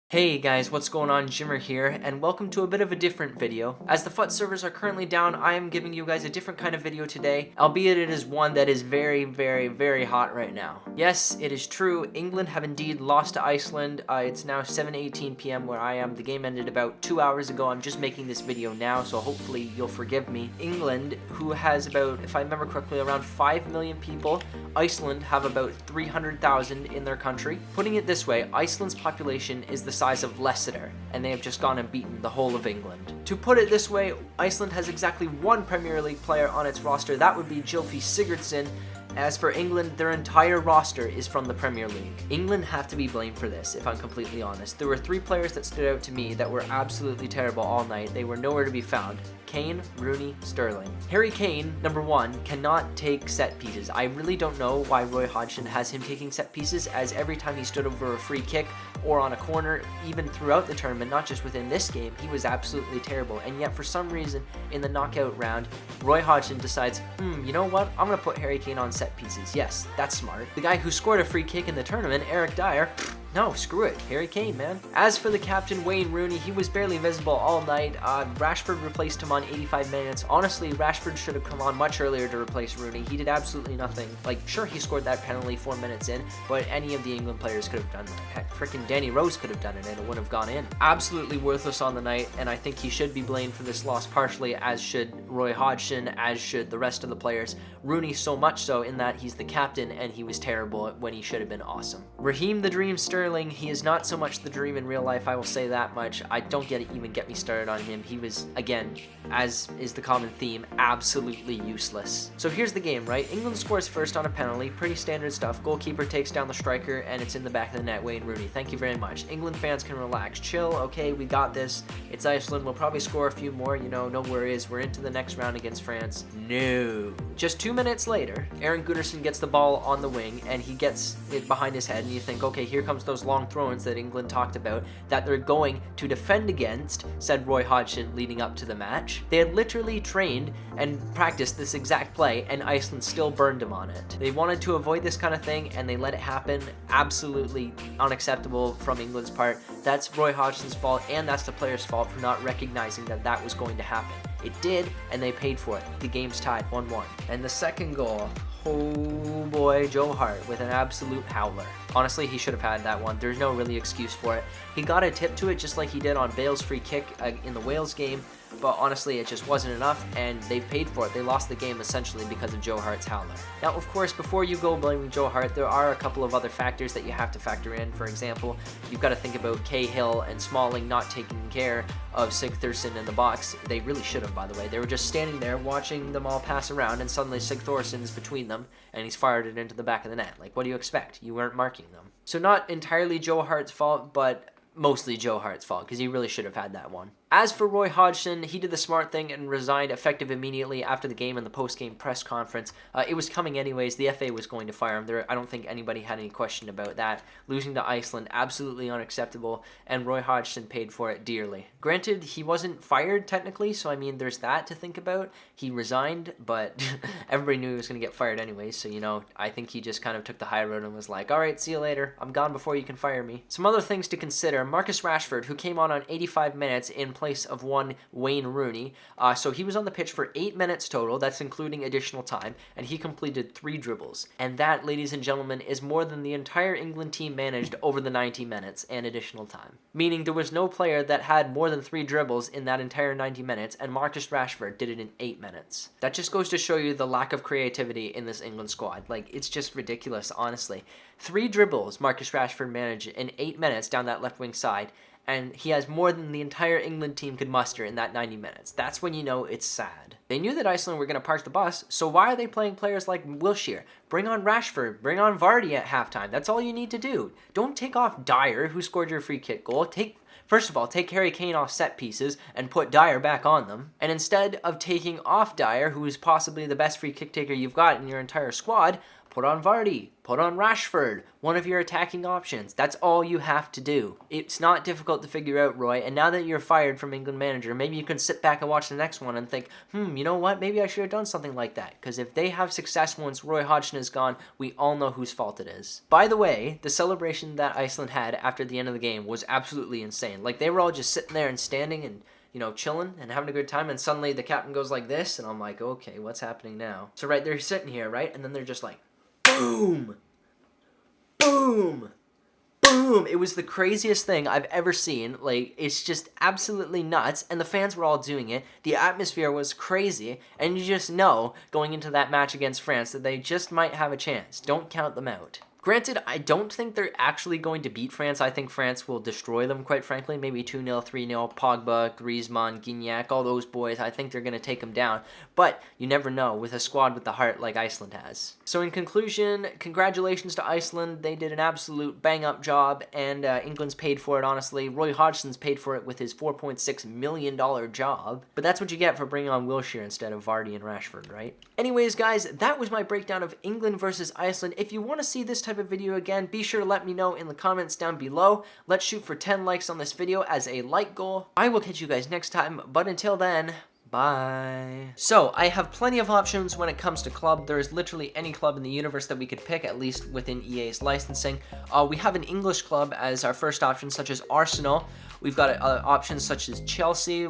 Hey guys, what's going on? Jimmer here, and welcome to a bit of a different video. As the FUT servers are currently down, I am giving you guys a different kind of video today, albeit it is one that is very hot right now. Yes, it is true, England have indeed lost to Iceland. It's now 7:18 p.m. where I am. The game ended about 2 hours ago. I'm just making this video now, so hopefully you'll forgive me. England, who has about, if I remember correctly, around 5 million people. Iceland have about 300,000 in their country. Putting it this way, Iceland's population is the size of Leicester, and they have just gone and beaten the whole of England. To put it this way, Iceland has exactly one Premier League player on its roster. That would be Gylfi Sigurdsson. As for England, their entire roster is from the Premier League. England have to be blamed for this, if I'm completely honest. There were 3 players that stood out to me that were absolutely terrible all night. They were nowhere to be found. Kane, Rooney, Sterling. Harry Kane, number 1, cannot take set pieces. I really don't know why Roy Hodgson has him taking set pieces, as every time he stood over a free kick or on a corner, even throughout the tournament, not just within this game, he was absolutely terrible. And yet for some reason, in the knockout round, Roy Hodgson decides, you know what, I'm going to put Harry Kane on set pieces. Yes, that's smart. The guy who scored a free kick in the tournament, Eric Dyer, no, screw it. Harry Kane, man. As for the captain, Wayne Rooney, he was barely visible all night. Rashford replaced him on 85 minutes. Honestly, Rashford should have come on much earlier to replace Rooney. He did absolutely nothing. Like, sure, he scored that penalty 4 minutes in, but any of the England players could have done that. Heck, frickin' Danny Rose could have done it and it wouldn't have gone in. Absolutely worthless on the night, and I think he should be blamed for this loss partially, as should Roy Hodgson, as should the rest of the players. Rooney so much so in that he's the captain and he was terrible when he should have been awesome. Raheem the Dream Sterling, he is not so much the dream in real life, I will say that much. I don't even get me started on him. He was, again, as is the common theme, absolutely useless. So here's the game, right? England scores first on a penalty, pretty standard stuff. Goalkeeper takes down the striker and it's in the back of the net. Wayne Rooney, thank you very much. England fans can relax, chill, okay, we got this. It's Iceland, we'll probably score a few more, no worries. We're into the next round against France. No. Just 2 minutes later, Aaron Gunnarsson gets the ball on the wing and he gets it behind his head, and you think, okay, here comes those long throw-ins that England talked about that they're going to defend against, said Roy Hodgson leading up to the match. They had literally trained and practiced this exact play, and Iceland still burned him on it. They wanted to avoid this kind of thing and they let it happen. Absolutely unacceptable from England's part. That's Roy Hodgson's fault, and that's the players' fault for not recognizing that that was going to happen. It did, and they paid for it. The game's tied 1-1. And the second goal, oh boy, Joe Hart with an absolute howler. Honestly, he should have had that one. There's no really excuse for it. He got a tip to it just like he did on Bale's free kick in the Wales game, but honestly, it just wasn't enough, and they paid for it. They lost the game essentially because of Joe Hart's howler. Now, of course, before you go blaming Joe Hart, there are a couple of other factors that you have to factor in. For example, you've got to think about Cahill and Smalling not taking care of Sigthorsson in the box. They really should have, by the way. They were just standing there watching them all pass around, and suddenly Sigthorsson's between them, and he's fired it into the back of the net. Like, what do you expect? You weren't marking them. So not entirely Joe Hart's fault, but mostly Joe Hart's fault, because he really should have had that one. As for Roy Hodgson, he did the smart thing and resigned effective immediately after the game in the post-game press conference. It was coming anyways. The FA was going to fire him. I don't think anybody had any question about that. Losing to Iceland, absolutely unacceptable, and Roy Hodgson paid for it dearly. Granted, he wasn't fired technically, so I mean, there's that to think about. He resigned, but everybody knew he was going to get fired anyways, so I think he just kind of took the high road and was like, all right, see you later. I'm gone before you can fire me. Some other things to consider. Marcus Rashford, who came on 85 minutes in place of one Wayne Rooney. So he was on the pitch for 8 minutes total. That's including additional time, and he completed 3 dribbles. And that, ladies and gentlemen, is more than the entire England team managed over the 90 minutes and additional time. Meaning there was no player that had more than 3 dribbles in that entire 90 minutes, and Marcus Rashford did it in 8 minutes. That just goes to show you the lack of creativity in this England squad. Like, it's just ridiculous, honestly. 3 dribbles Marcus Rashford managed in 8 minutes down that left wing side, and he has more than the entire England team could muster in that 90 minutes. That's when you know it's sad. They knew that Iceland were going to park the bus, so why are they playing players like Wilshere? Bring on Rashford, bring on Vardy at halftime. That's all you need to do. Don't take off Dyer, who scored your free kick goal. First of all, take Harry Kane off set pieces and put Dyer back on them. And instead of taking off Dyer, who is possibly the best free kick taker you've got in your entire squad, put on Vardy, put on Rashford, one of your attacking options. That's all you have to do. It's not difficult to figure out, Roy, and now that you're fired from England manager, maybe you can sit back and watch the next one and think, you know what, maybe I should have done something like that, because if they have success once Roy Hodgson is gone, we all know whose fault it is. By the way, the celebration that Iceland had after the end of the game was absolutely insane. Like, they were all just sitting there and standing and, you know, chilling and having a good time, and suddenly the captain goes like this, and I'm like, okay, what's happening now? So, right, they're sitting here, right, and then they're just like, boom, boom, boom. It was the craziest thing I've ever seen. Like, it's just absolutely nuts, and the fans were all doing it. The atmosphere was crazy, and you just know, going into that match against France, that they just might have a chance. Don't count them out. Granted, I don't think they're actually going to beat France. I think France will destroy them, quite frankly. Maybe 2-0, 3-0, Pogba, Griezmann, Gignac, all those boys. I think they're going to take them down. But you never know with a squad with the heart like Iceland has. So in conclusion, congratulations to Iceland. They did an absolute bang-up job, and England's paid for it, honestly. Roy Hodgson's paid for it with his $4.6 million job. But that's what you get for bringing on Wilshere instead of Vardy and Rashford, right? Anyways, guys, that was my breakdown of England versus Iceland. If you want to see this type of video again, be sure to let me know in the comments down below. Let's shoot for 10 likes on this video as a like goal. I will catch you guys next time, but until then, bye. So, I have plenty of options when it comes to club. There is literally any club in the universe that we could pick, at least within EA's licensing. We have an English club as our first option, such as Arsenal. We've got options such as Chelsea.